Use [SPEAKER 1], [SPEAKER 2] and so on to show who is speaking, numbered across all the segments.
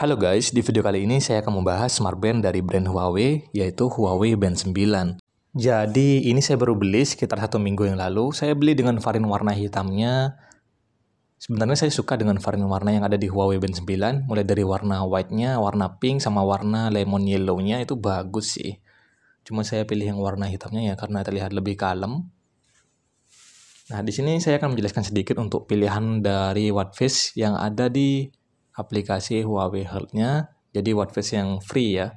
[SPEAKER 1] Halo guys, di video kali ini saya akan membahas smartband dari brand Huawei, yaitu Huawei Band 9. Jadi ini saya baru beli sekitar 1 minggu yang lalu. Saya beli dengan varian warna hitamnya. Sebenarnya saya suka dengan varian warna yang ada di Huawei Band 9, mulai dari warna white-nya, warna pink, sama warna lemon yellow-nya itu bagus sih. Cuma saya pilih yang warna hitamnya ya karena terlihat lebih kalem. Nah, di sini saya akan menjelaskan sedikit untuk pilihan dari watchface yang ada di aplikasi Huawei Health-nya, jadi watchface yang free ya.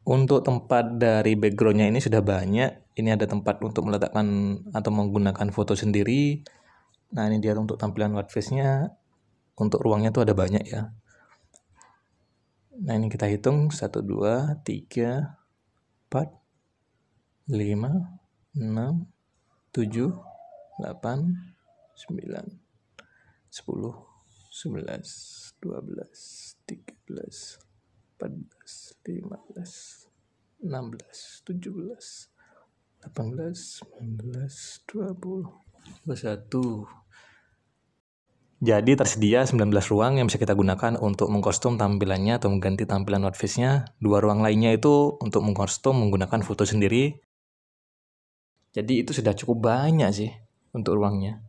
[SPEAKER 1] Untuk tempat dari background-nya ini sudah banyak. Ini ada tempat untuk meletakkan atau menggunakan foto sendiri. Nah, ini dia untuk tampilan watchface-nya. Untuk ruangnya tuh ada banyak ya. Nah, ini kita hitung 1, 2, 3, 4, 5, 6, 7, 8, 9, 10, 11, 12, 13, 14, 15, 16, 17, 18, 19, 20, 21. Jadi tersedia 19 ruang yang bisa kita gunakan untuk mengkostum tampilannya atau mengganti tampilan watchface-nya. 2 ruang lainnya itu untuk mengkostum menggunakan foto sendiri. Jadi itu sudah cukup banyak sih untuk ruangnya.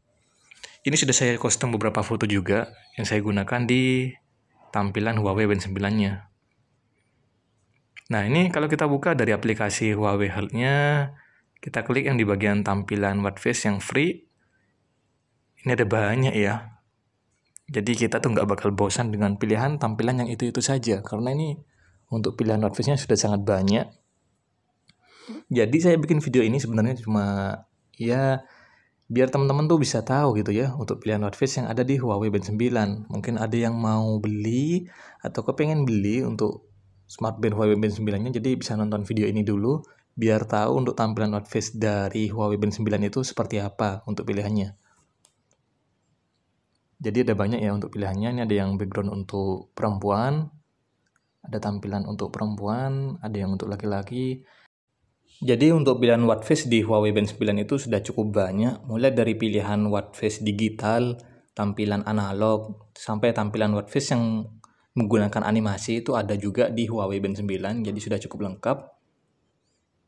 [SPEAKER 1] Ini sudah saya custom beberapa foto juga yang saya gunakan di tampilan Huawei Band 9-nya. Nah, ini kalau kita buka dari aplikasi Huawei Health-nya, kita klik yang di bagian tampilan watchface yang free. Ini ada banyak ya. Jadi kita tuh nggak bakal bosan dengan pilihan tampilan yang itu-itu saja. Karena ini untuk pilihan watchface-nya sudah sangat banyak. Jadi saya bikin video ini sebenarnya cuma ya biar teman-teman tuh bisa tahu gitu ya untuk pilihan watchface yang ada di Huawei Band 9. Mungkin ada yang mau beli atau kepengen beli untuk smartband Huawei Band 9-nya, jadi bisa nonton video ini dulu biar tahu untuk tampilan watchface dari Huawei Band 9 itu seperti apa untuk pilihannya. Jadi ada banyak ya untuk pilihannya. Ini ada yang background untuk perempuan, ada tampilan untuk perempuan, ada yang untuk laki-laki. Jadi untuk pilihan watchface di Huawei Band 9 itu sudah cukup banyak, mulai dari pilihan watchface digital, tampilan analog, sampai tampilan watchface yang menggunakan animasi itu ada juga di Huawei Band 9, jadi sudah cukup lengkap.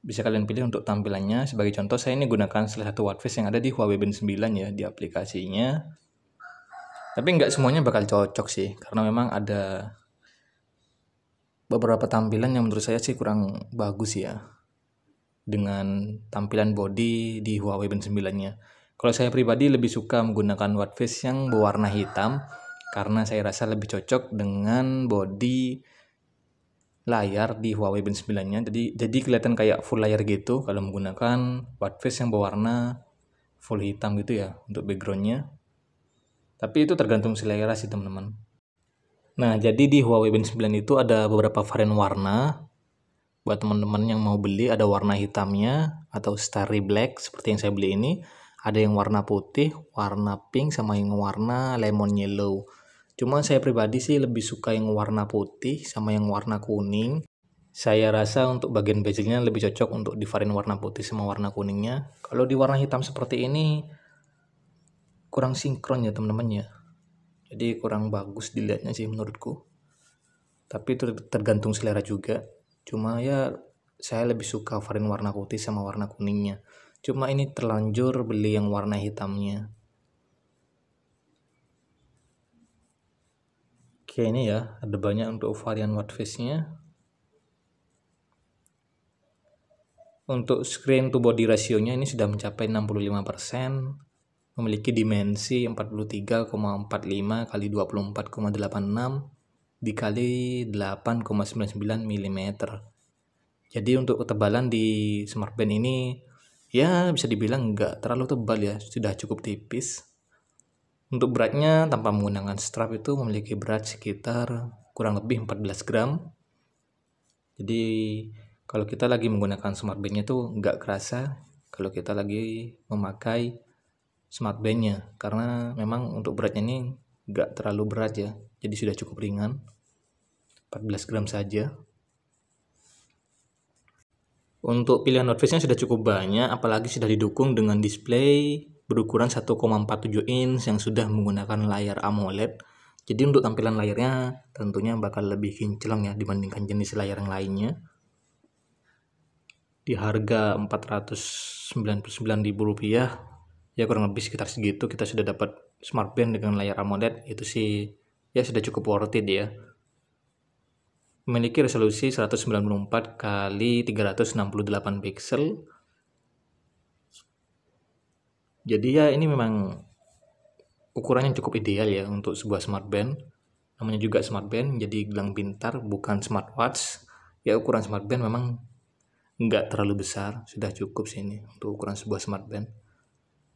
[SPEAKER 1] Bisa kalian pilih untuk tampilannya. Sebagai contoh, saya ini gunakan salah satu watchface yang ada di Huawei Band 9 ya, di aplikasinya. Tapi nggak semuanya bakal cocok sih, karena memang ada beberapa tampilan yang menurut saya sih kurang bagus ya dengan tampilan body di Huawei Band 9-nya. Kalau saya pribadi lebih suka menggunakan watchface yang berwarna hitam karena saya rasa lebih cocok dengan body layar di Huawei Band 9-nya. Jadi kelihatan kayak full layar gitu kalau menggunakan watchface yang berwarna full hitam gitu ya untuk backgroundnya. Tapi itu tergantung selera sih teman-teman. Nah, jadi di Huawei Band 9 itu ada beberapa varian warna. Buat teman-teman yang mau beli, ada warna hitamnya atau starry black seperti yang saya beli ini. Ada yang warna putih, warna pink, sama yang warna lemon yellow. Cuma saya pribadi sih lebih suka yang warna putih sama yang warna kuning. Saya rasa untuk bagian bezelnya lebih cocok untuk di varian warna putih sama warna kuningnya. Kalau di warna hitam seperti ini kurang sinkron ya teman-teman ya. Jadi kurang bagus dilihatnya sih menurutku. Tapi itu tergantung selera juga. Cuma ya saya lebih suka varian warna putih sama warna kuningnya. Cuma ini terlanjur beli yang warna hitamnya. Oke, ini ya ada banyak untuk varian watchface-nya. Untuk screen to body ratio-nya ini sudah mencapai 65%. Memiliki dimensi 43,45 kali 24,86 dikali 8,99 mm. Jadi untuk ketebalan di smartband ini ya bisa dibilang nggak terlalu tebal ya, sudah cukup tipis. Untuk beratnya tanpa menggunakan strap itu memiliki berat sekitar kurang lebih 14 gram. Jadi kalau kita lagi menggunakan smartbandnya tuh nggak kerasa kalau kita lagi memakai smartbandnya, karena memang untuk beratnya ini nggak terlalu berat ya, jadi sudah cukup ringan, 14 gram saja. Untuk pilihan watchface-nya sudah cukup banyak, apalagi sudah didukung dengan display berukuran 1,47 inch yang sudah menggunakan layar AMOLED. Jadi untuk tampilan layarnya tentunya bakal lebih kinclong ya dibandingkan jenis layar yang lainnya. Di harga Rp499.000 ya kurang lebih sekitar segitu kita sudah dapat smartband dengan layar AMOLED. Itu sih ya sudah cukup worth it ya. Memiliki resolusi 194 kali 368 pixel. Jadi ya ini memang ukurannya cukup ideal ya untuk sebuah smartband. Namanya juga smartband, jadi gelang pintar bukan smartwatch. Ya ukuran smartband memang nggak terlalu besar, sudah cukup sih ini untuk ukuran sebuah smartband.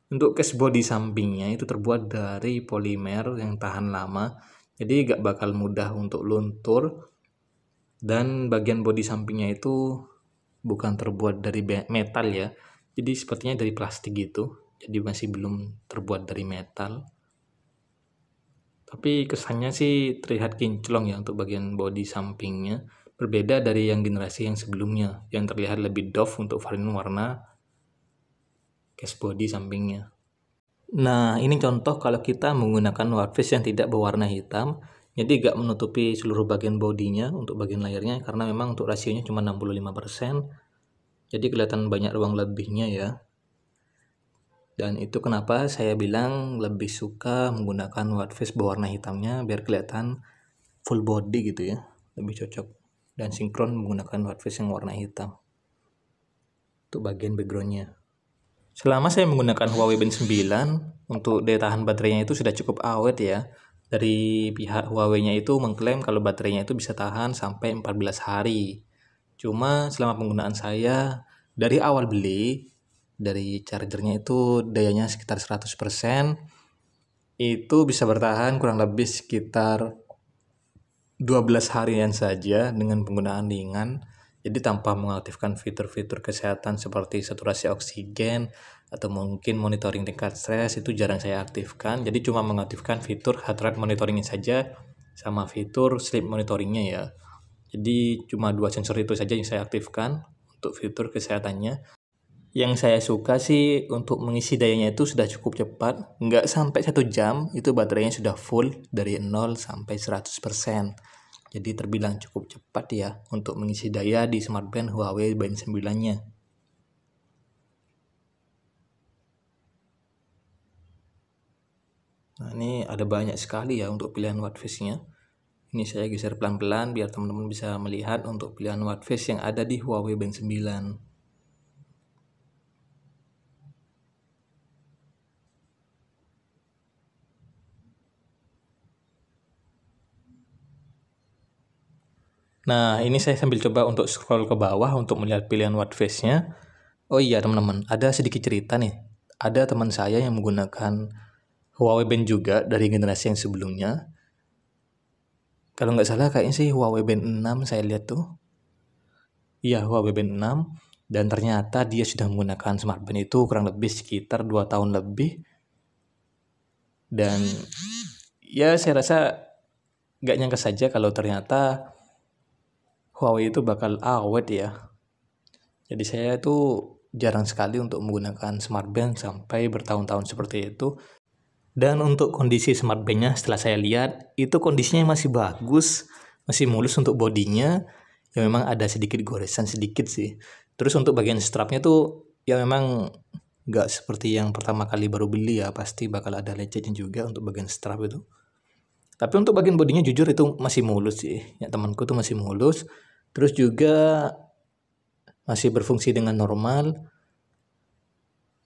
[SPEAKER 1] Untuk case body sampingnya itu terbuat dari polimer yang tahan lama, jadi nggak bakal mudah untuk luntur. Dan bagian bodi sampingnya itu bukan terbuat dari metal ya, jadi sepertinya dari plastik gitu, jadi masih belum terbuat dari metal. Tapi kesannya sih terlihat kinclong ya untuk bagian bodi sampingnya, berbeda dari yang generasi yang sebelumnya yang terlihat lebih doff untuk varian warna case body sampingnya. Nah ini contoh kalau kita menggunakan watchface yang tidak berwarna hitam, jadi gak menutupi seluruh bagian bodinya untuk bagian layarnya, karena memang untuk rasionya cuma 65%, jadi kelihatan banyak ruang lebihnya ya. Dan itu kenapa saya bilang lebih suka menggunakan watchface berwarna hitamnya, biar kelihatan full body gitu ya, lebih cocok dan sinkron menggunakan watchface yang warna hitam untuk bagian backgroundnya. Selama saya menggunakan Huawei Band 9, untuk daya tahan baterainya itu sudah cukup awet ya. Dari pihak Huawei-nya itu mengklaim kalau baterainya itu bisa tahan sampai 14 hari. Cuma selama penggunaan saya, dari awal beli, dari chargernya itu dayanya sekitar 100%, itu bisa bertahan kurang lebih sekitar 12 harian saja dengan penggunaan ringan. Jadi tanpa mengaktifkan fitur-fitur kesehatan seperti saturasi oksigen atau mungkin monitoring tingkat stres, itu jarang saya aktifkan. Jadi cuma mengaktifkan fitur heart rate monitoringnya saja sama fitur sleep monitoringnya ya. Jadi cuma dua sensor itu saja yang saya aktifkan untuk fitur kesehatannya. Yang saya suka sih untuk mengisi dayanya itu sudah cukup cepat, nggak sampai 1 jam itu baterainya sudah full dari 0 sampai 100%. Jadi terbilang cukup cepat ya untuk mengisi daya di smartband Huawei Band 9-nya. Nah ini ada banyak sekali ya untuk pilihan watchface-nya. Ini saya geser pelan-pelan biar teman-teman bisa melihat untuk pilihan watchface yang ada di Huawei Band 9. Nah, ini saya sambil coba untuk scroll ke bawah untuk melihat pilihan watchface-nya. Oh iya teman-teman, ada sedikit cerita nih. Ada teman saya yang menggunakan Huawei Band juga dari generasi yang sebelumnya. Kalau nggak salah kayaknya sih Huawei Band 6 saya lihat tuh. Iya, Huawei Band 6. Dan ternyata dia sudah menggunakan smartband itu kurang lebih sekitar 2 tahun lebih. Dan ya saya rasa nggak nyangka saja kalau ternyata Huawei itu bakal awet ya. Jadi saya itu jarang sekali untuk menggunakan smartband sampai bertahun-tahun seperti itu. Dan untuk kondisi smartbandnya setelah saya lihat, itu kondisinya masih bagus, masih mulus untuk bodinya. Ya memang ada sedikit goresan sedikit sih. Terus untuk bagian strapnya tuh ya memang nggak seperti yang pertama kali baru beli ya, pasti bakal ada lecetnya juga untuk bagian strap itu. Tapi untuk bagian bodinya jujur itu masih mulus sih. Ya temanku tuh masih mulus. Terus juga masih berfungsi dengan normal.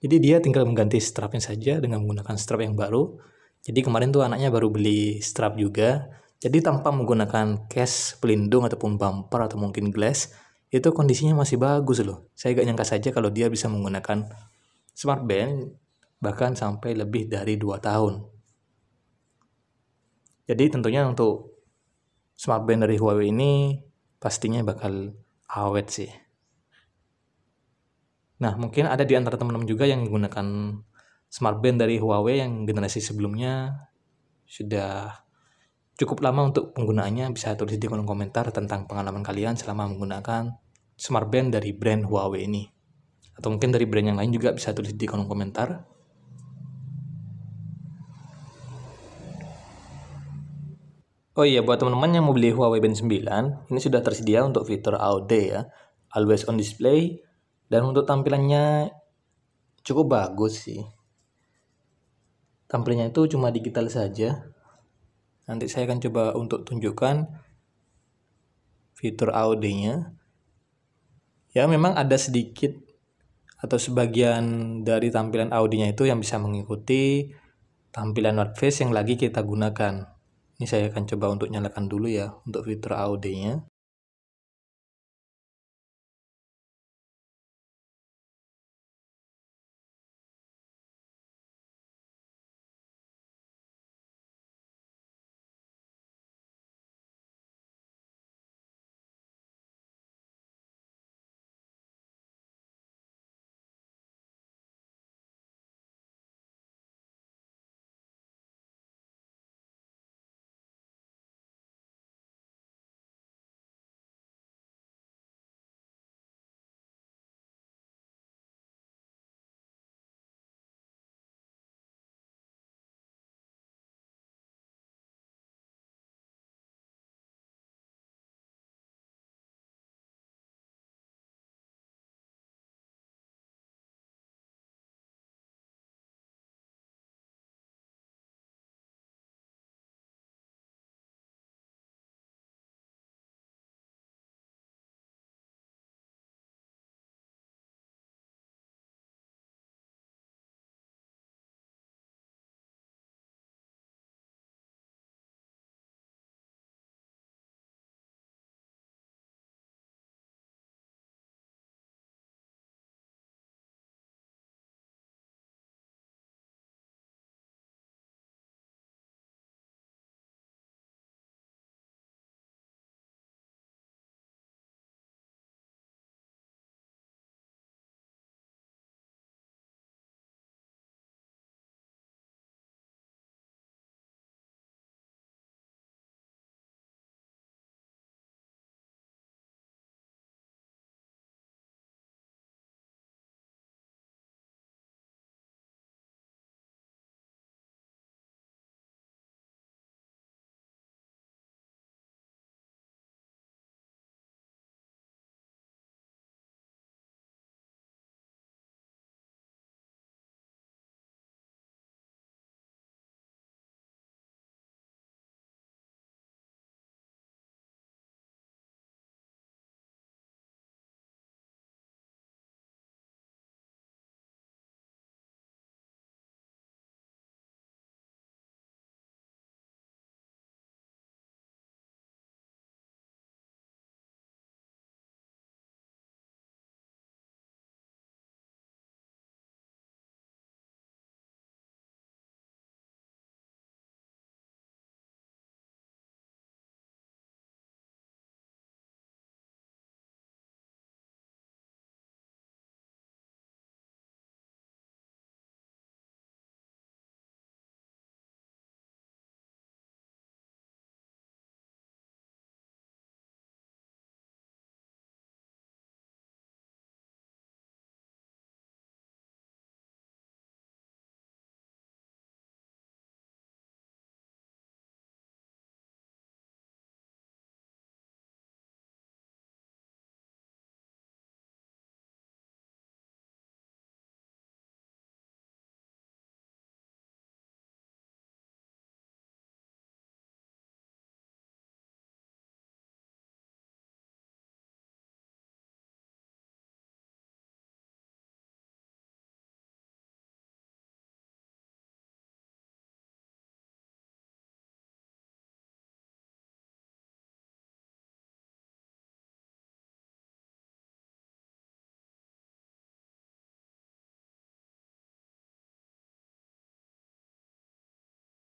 [SPEAKER 1] Jadi dia tinggal mengganti strapnya saja dengan menggunakan strap yang baru. Jadi kemarin tuh anaknya baru beli strap juga. Jadi tanpa menggunakan case pelindung ataupun bumper atau mungkin glass, itu kondisinya masih bagus loh. Saya gak nyangka saja kalau dia bisa menggunakan smartband bahkan sampai lebih dari 2 tahun. Jadi tentunya untuk smartband dari Huawei ini pastinya bakal awet sih. Nah, mungkin ada di antara teman-teman juga yang menggunakan smartband dari Huawei yang generasi sebelumnya sudah cukup lama untuk penggunaannya. Bisa tulis di kolom komentar tentang pengalaman kalian selama menggunakan smartband dari brand Huawei ini. Atau mungkin dari brand yang lain juga bisa tulis di kolom komentar. Oh iya, buat teman-teman yang mau beli Huawei Band 9, ini sudah tersedia untuk fitur AOD ya, Always on Display, dan untuk tampilannya cukup bagus sih. Tampilannya itu cuma digital saja. Nanti saya akan coba untuk tunjukkan fitur AOD-nya. Ya, memang ada sedikit atau sebagian dari tampilan AOD-nya itu yang bisa mengikuti tampilan North Face yang lagi kita gunakan. Ini saya akan coba untuk nyalakan dulu ya untuk fitur AOD-nya.